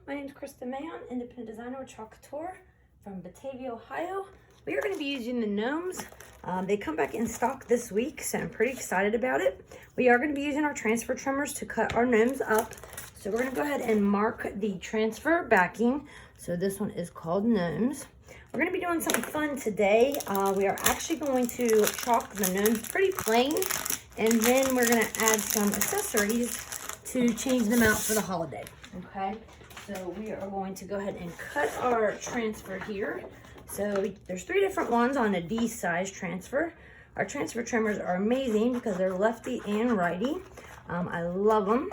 My name is Krista Mayon, independent designer with Couture from Batavia, Ohio. We are going to be using the Gnomes. They come back in stock this week, so I'm pretty excited about it. We are going to be using our transfer trimmers to cut our Gnomes up. So we're going to go ahead and mark the transfer backing. So this one is called Gnomes. We're going to be doing something fun today. We are actually going to chalk the Gnomes pretty plain, and then we're going to add some accessories to change them out for the holiday. Okay, so we are going to go ahead and cut our transfer here. So there's 3 different ones on a D size transfer. Our transfer trimmers are amazing because they're lefty and righty. I love them.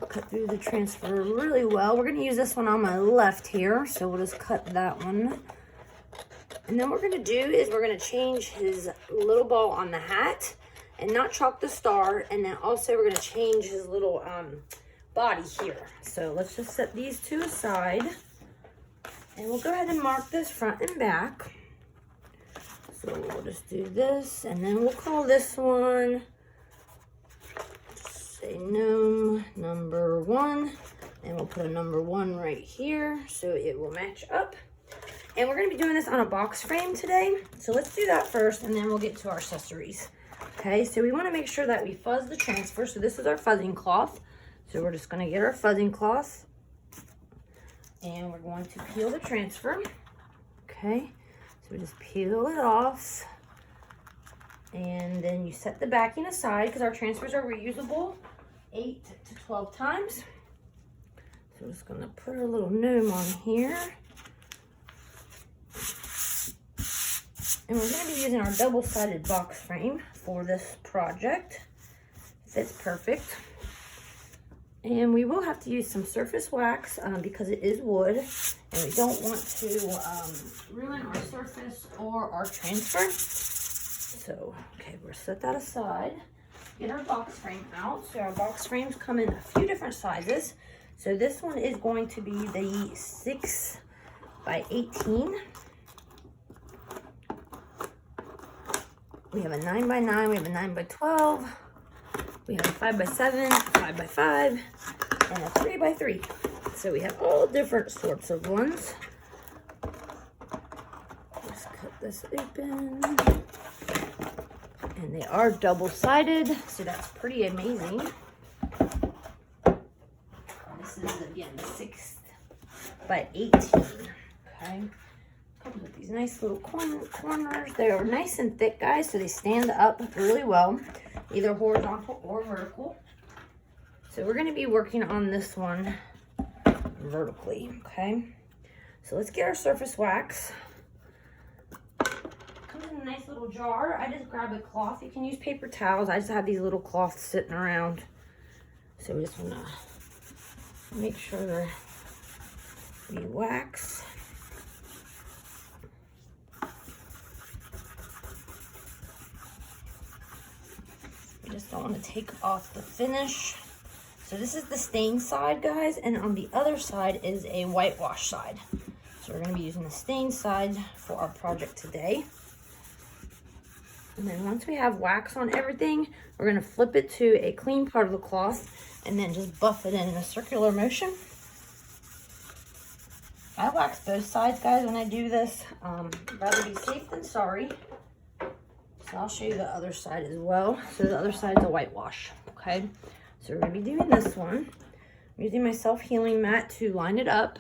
Cut through the transfer really well. We're going to use this one on my left here, so we'll just cut that one. And then what we're going to do is we're going to change his little ball on the hat and not chalk the star, and then also we're going to change his little body here. So let's just set these 2 aside, and we'll go ahead and mark this front and back. So we'll just do this, and then we'll call this one, say Gnome number 1, and we'll put a number 1 right here so it will match up. And we're going to be doing this on a box frame today, so let's do that first, and then we'll get to our accessories. Okay, so we want to make sure that we fuzz the transfer. So this is our fuzzing cloth. So we're just going to get our fuzzing cloth, and we're going to peel the transfer. Okay, so we just peel it off, and then you set the backing aside because our transfers are reusable 8 to 12 times. So we're just going to put our little gnome on here. And we're going to be using our double-sided box frame for this project. It fits perfect. And we will have to use some surface wax because it is wood, and we don't want to ruin our surface or our transfer. So, okay, we'll set that aside. Get our box frame out. So our box frames come in a few different sizes. So this one is going to be the 6 by 18. We have a 9 by 9, we have a 9 by 12. We have a 5 by 7, 5 by 5, and a 3 by 3. So we have all different sorts of ones. Let's cut this open. And they are double-sided, so that's pretty amazing. This is, again, 6 by 18. Okay. Comes with these nice little corners. They are nice and thick, guys, so they stand up really well, either horizontal or vertical. So we're going to be working on this one vertically, okay? So let's get our surface wax. Comes in a nice little jar. I just grabbed a cloth. You can use paper towels. I just have these little cloths sitting around. So we just want to make sure we wax. Just don't want to take off the finish. So this is the stain side, guys, and on the other side is a whitewash side. So we're going to be using the stain side for our project today. And then once we have wax on everything, we're going to flip it to a clean part of the cloth and then just buff it in a circular motion. I wax both sides, guys, when I do this. Rather be safe than sorry. So I'll show you the other side as well. So the other side is a whitewash, okay? So we're going to be doing this one. I'm using my self-healing mat to line it up.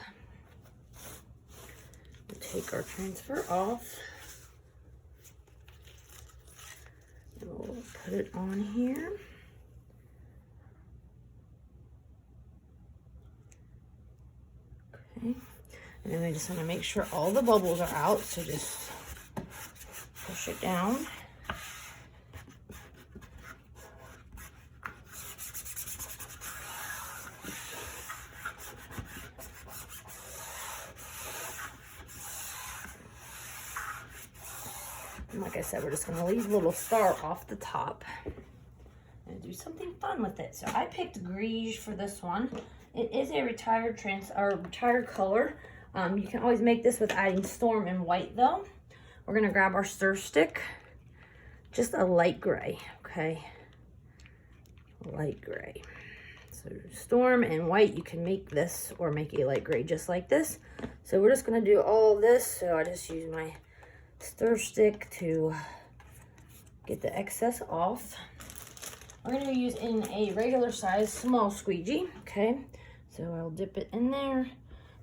We'll take our transfer off. And we'll put it on here. Okay. And then we just want to make sure all the bubbles are out. So just push it down. And like I said, we're just going to leave a little star off the top and do something fun with it. So I picked Gris for this one. It is a retired color. You can always make this with adding storm and white though. We're going to grab our stir stick, just a light gray, okay? Light gray. So So storm and white, you can make this or make a light gray just like this. So we're just gonna do all of this. So I just use my stir stick to get the excess off. We're gonna be using a regular size small squeegee, okay? So I'll dip it in there.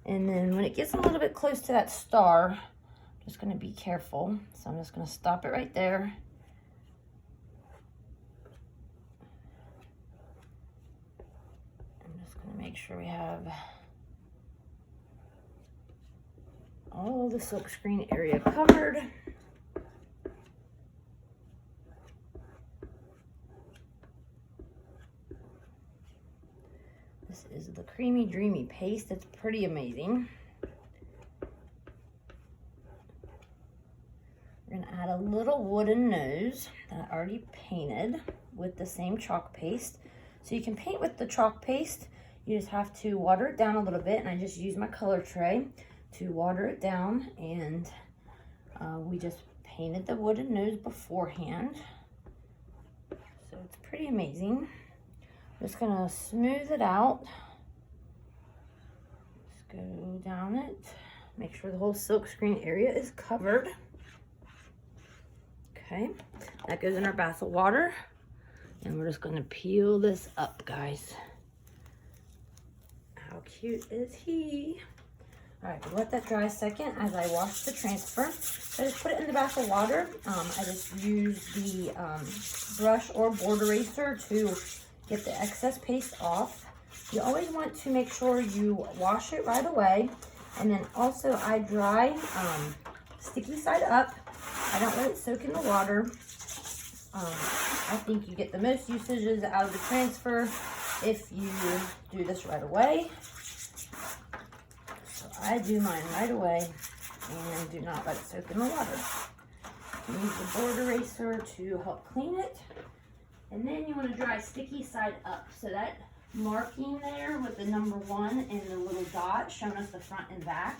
And then when it gets a little bit close to that star, I'm just gonna be careful. So I'm just gonna stop it right there. I'm just gonna make sure we have all the silkscreen area covered. This is the Creamy Dreamy paste. It's pretty amazing. We're gonna add a little wooden nose that I already painted with the same chalk paste. So you can paint with the chalk paste. You just have to water it down a little bit, and I just use my color tray to water it down, and we just painted the wooden nose beforehand. So it's pretty amazing. Just gonna smooth it out. Just go down it. Make sure the whole silkscreen area is covered. Okay, that goes in our bath of water. And we're just gonna peel this up, guys. How cute is he? All right, we'll let that dry a second as I wash the transfer. So I just put it in the bath of water. I just use the brush or board eraser to get the excess paste off. You always want to make sure you wash it right away. And then also I dry sticky side up. I don't let it soak in the water. I think you get the most usages out of the transfer if you do this right away. So I do mine right away and do not let it soak in the water. Use the board eraser to help clean it. And then you want to dry sticky side up. So that marking there with the number 1 and the little dot showing us the front and back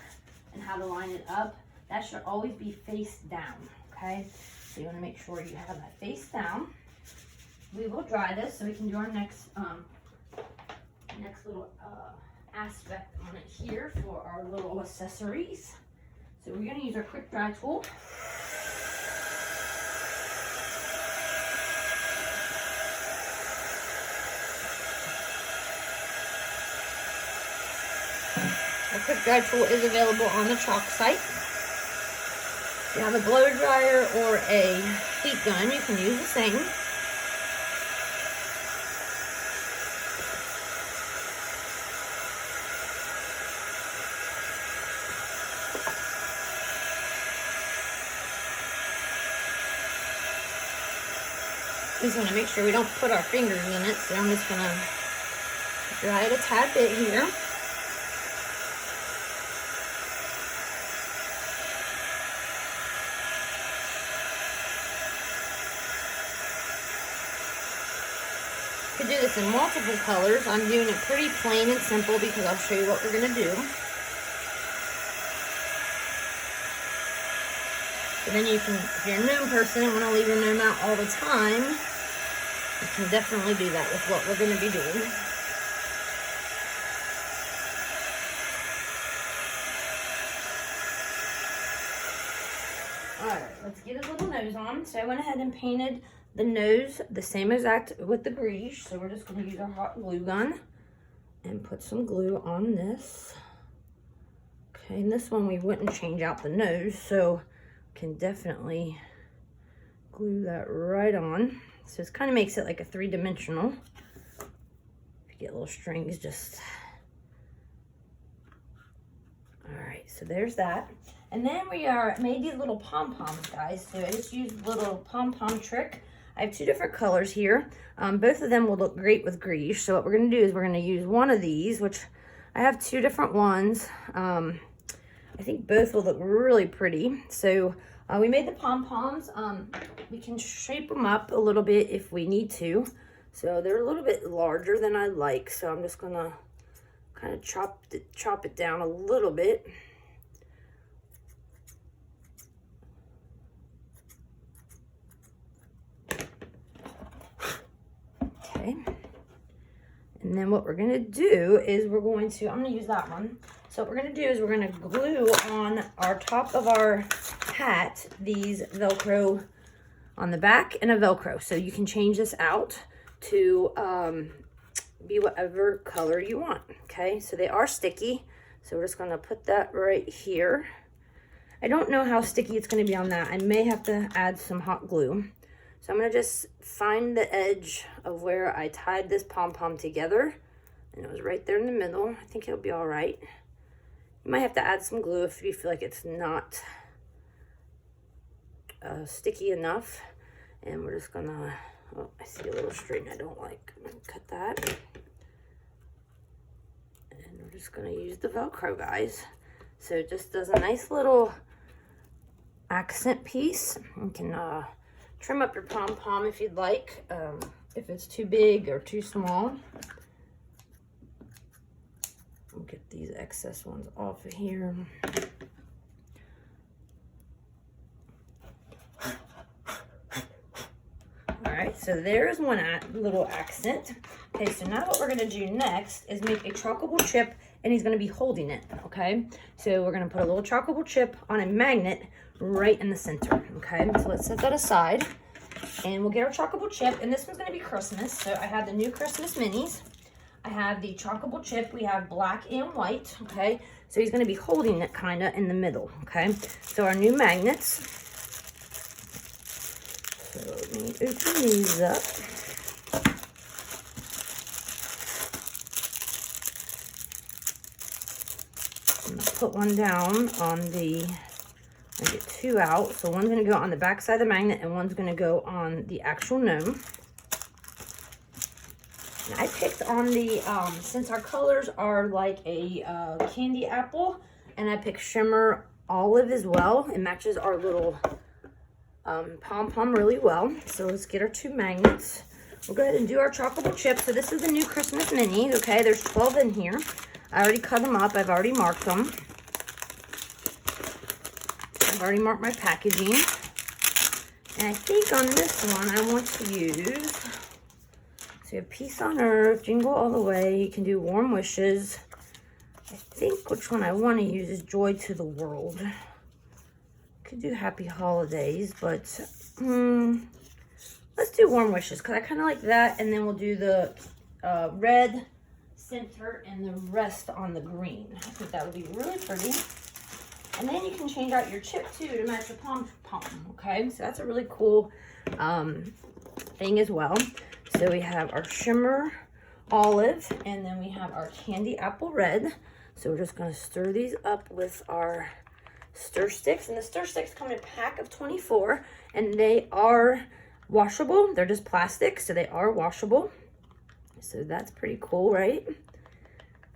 and how to line it up, that should always be face down, okay? So you want to make sure you have that face down. We will dry this so we can do our next little aspect on it here for our little accessories. So we're going to use our quick dry tool. Our quick dry tool is available on the chalk site. If you have a blow dryer or a heat gun, you can use the same. We just want to make sure we don't put our fingers in it, so I'm just going to dry it a tad bit here. You could do this in multiple colors. I'm doing it pretty plain and simple because I'll show you what we're going to do. So then you can, if you're a gnome person and want to leave your gnome out all the time, you can definitely do that with what we're going to be doing. Alright, let's get a little nose on. So I went ahead and painted the nose the same exact with the grease. So we're just going to use our hot glue gun and put some glue on this. Okay, and this one we wouldn't change out the nose, so can definitely glue that right on. So it kind of makes it like a 3-dimensional. If you get little strings, just... Alright, so there's that. And then we made these little pom-poms, guys. So I just used a little pom-pom trick. I have 2 different colors here. Both of them will look great with grease. So what we're going to do is we're going to use one of these, which I have 2 different ones. I think both will look really pretty. So we made the pom-poms. We can shape them up a little bit if we need to. So they're a little bit larger than I like. So I'm just going to kind of chop it down a little bit. Okay. And then what we're gonna do is I'm gonna use that one. So what we're gonna do is we're gonna glue on our top of our hat these Velcro on the back and a Velcro. So you can change this out to be whatever color you want, okay? So they are sticky. So we're just gonna put that right here. I don't know how sticky it's gonna be on that. I may have to add some hot glue. So I'm gonna just find the edge of where I tied this pom-pom together. And it was right there in the middle. I think it'll be all right. You might have to add some glue if you feel like it's not sticky enough. And we're just gonna, oh, I see a little straight I don't like. I'm gonna cut that. And we're just gonna use the Velcro, guys. So it just does a nice little accent piece. You can trim up your pom-pom if you'd like, if it's too big or too small. We'll get these excess ones off of here. All right, so there's one little accent. Okay, so now what we're gonna do next is make a chalkable chip, and he's gonna be holding it, okay? So we're gonna put a little chalkable chip on a magnet right in the center, okay? So let's set that aside, and we'll get our chalkable chip, and this one's gonna be Christmas. So I have the new Christmas minis. I have the chalkable chip. We have black and white, okay? So he's gonna be holding it kinda in the middle, okay? So our new magnets. So let me open these up. I'm gonna put one down on the, I get two out. So one's gonna go on the back side of the magnet and one's gonna go on the actual gnome. And I picked on the, since our colors are like a candy apple, and I picked shimmer olive as well. It matches our little pom-pom really well. So let's get our two magnets. We'll go ahead and do our chalkable chip. So this is the new Christmas minis, okay? There's 12 in here. I already cut them up. I've already marked them. I've already marked my packaging. And I think on this one, I want to use, so you have Peace on Earth, Jingle All the Way. You can do Warm Wishes. I think which one I want to use is Joy to the World. Could do Happy Holidays, but let's do Warm Wishes because I kind of like that. And then we'll do the red center and the rest on the green. I think that would be really pretty. And then you can change out your chip too to match your pom-pom, okay? So that's a really cool thing as well. So we have our shimmer olive, and then we have our candy apple red. So we're just gonna stir these up with our stir sticks. And the stir sticks come in a pack of 24, and they are washable. They're just plastic, so they are washable. So that's pretty cool, right?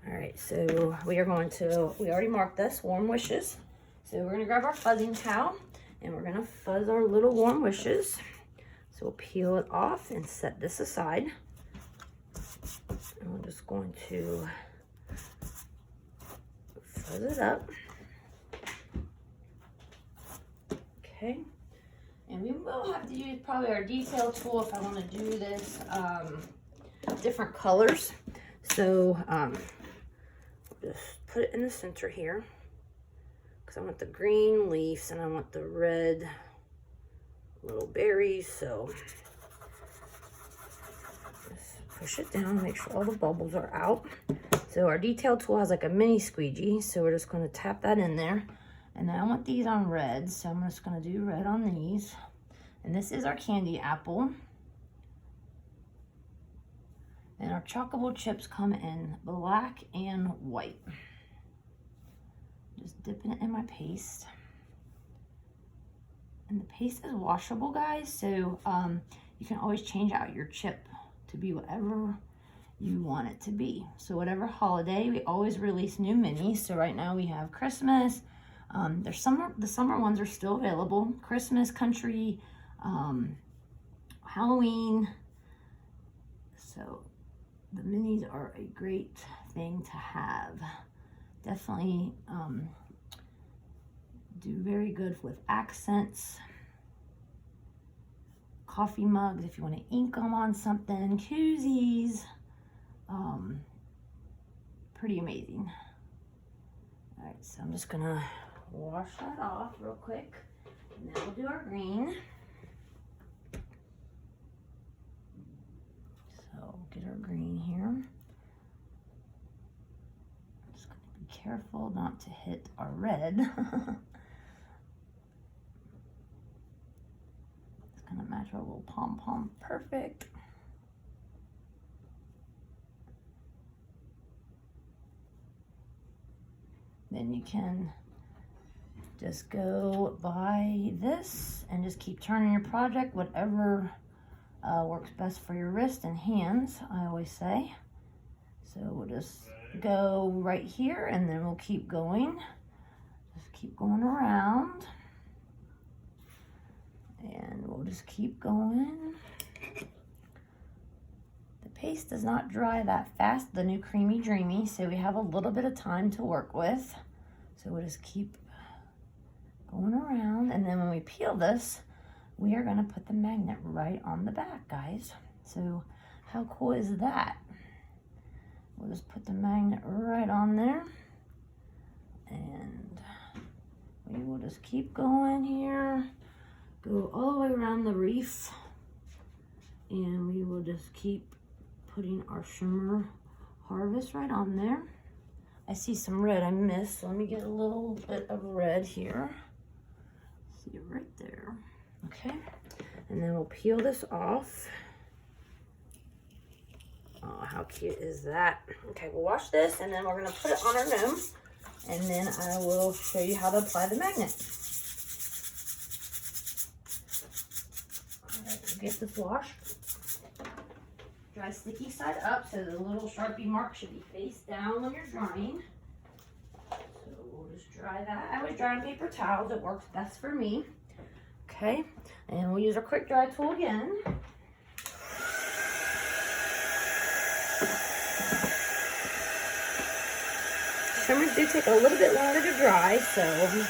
All right, so we already marked this, Warm Wishes. So we're gonna grab our fuzzing towel, and we're gonna fuzz our little Warm Wishes. So we'll peel it off and set this aside. And we're just going to fuzz it up. Okay. And we will have to use probably our detail tool if I want to do this different colors. So just put it in the center here because I want the green leaves and I want the red little berries. So just push it down, make sure all the bubbles are out. So our detail tool has like a mini squeegee, so we're just going to tap that in there. And then I want these on red, so I'm just going to do red on these. And this is our candy apple. And our chalkable chips come in black and white. Just dipping it in my paste. And the paste is washable, guys, so you can always change out your chip to be whatever you want it to be. So whatever holiday, we always release new minis. So right now we have Christmas. The summer ones are still available. Christmas, country, Halloween. So the minis are a great thing to have. Definitely do very good with accents. Coffee mugs if you want to ink them on something. Koozies. pretty amazing. All right, so I'm just gonna wash that off real quick. And now we'll do our green. So get our green here. Just gonna be careful not to hit our red. It's gonna match our little pom-pom perfect. Then you can just go by this and just keep turning your project, whatever works best for your wrist and hands, I always say. So we'll just go right here and then we'll keep going. Just keep going around. And we'll just keep going. The paste does not dry that fast, the new Creamy Dreamy, so we have a little bit of time to work with. So we'll just keep going around, and then when we peel this, we are gonna put the magnet right on the back, guys. So how cool is that? We'll just put the magnet right on there, and we will just keep going here, go all the way around the reef, and we will just keep putting our shimmer harvest right on there. I see some red I missed, so let me get a little bit of red here. See it right there. Okay, and then we'll peel this off. Oh, how cute is that? Okay, we'll wash this, and then we're gonna put it on our gnome, and then I will show you how to apply the magnet. All right, we'll get this washed. Dry sticky side up, so the little Sharpie mark should be face down when you're drying. So we'll just dry that. I always dry on paper towels, it works best for me. Okay, and we'll use our quick dry tool again. Shimmers do take a little bit longer to dry, so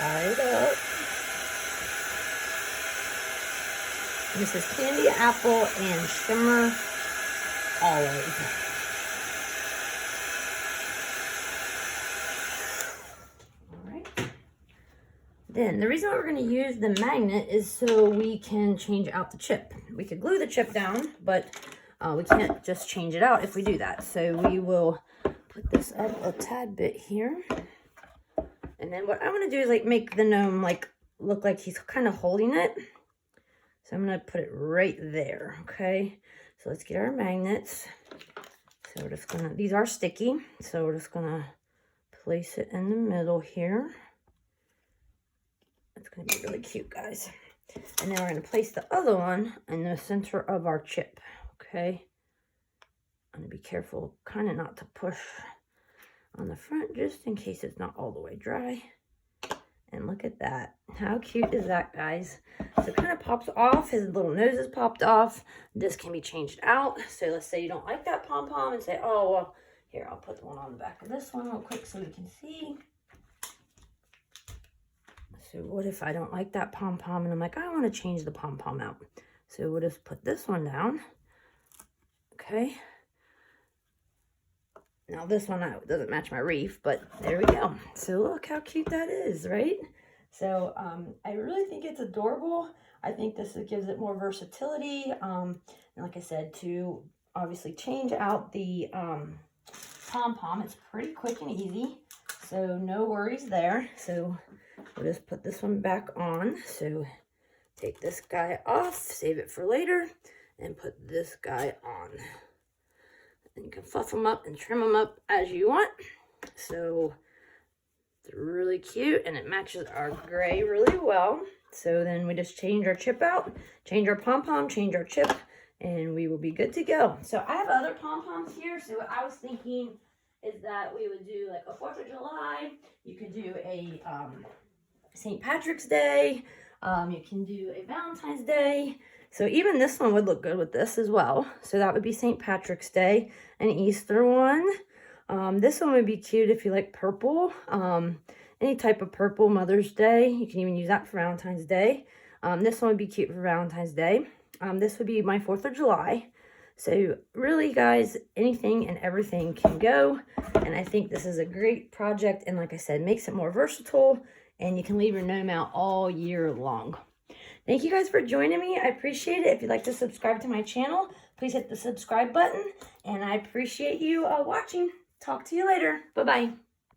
right up. This is Candy Apple and Shimmer Olive. Alright. Then the reason why we're going to use the magnet is so we can change out the chip. We could glue the chip down, but we can't just change it out if we do that. So we will put this up a tad bit here. And then what I want to do is like make the gnome like look like he's kind of holding it. So I'm going to put it right there, okay? So let's get our magnets. So we're just going to, these are sticky, so we're just going to place it in the middle here. It's going to be really cute, guys. And then we're going to place the other one in the center of our chip, okay? I'm going to be careful kind of not to push on the front just in case it's not all the way dry. And look at that. How cute is that, guys? So it kind of pops off. His little nose is popped off. This can be changed out. So let's say you don't like that pom-pom and say, oh, well, here, I'll put the one on the back of this one real quick so we can see. So what if I don't like that pom-pom and I'm like, I want to change the pom-pom out. So we'll just put this one down. Okay. Now this one doesn't match my reef, but there we go. So look how cute that is, right? So I really think it's adorable. I think this gives it more versatility. And like I said, to obviously change out the pom-pom, it's pretty quick and easy. So no worries there. So we'll just put this one back on. So take this guy off, save it for later, and put this guy on. And you can fluff them up and trim them up as you want. So it's really cute and it matches our gray really well. So then we just change our chip out, change our pom-pom, change our chip, and we will be good to go. So I have other pom-poms here. So I was thinking is that we would do like a 4th of July. You could do a St. Patrick's Day. You can do a Valentine's Day. So even this one would look good with this as well. So that would be St. Patrick's Day, an Easter one. This one would be cute if you like purple. Any type of purple, Mother's Day. You can even use that for Valentine's Day. This one would be cute for Valentine's Day. This would be my 4th of July. So really, guys, anything and everything can go. And I think this is a great project. And like I said, makes it more versatile. And you can leave your gnome out all year long. Thank you guys for joining me. I appreciate it. If you'd like to subscribe to my channel, please hit the subscribe button. And I appreciate you watching. Talk to you later. Bye-bye.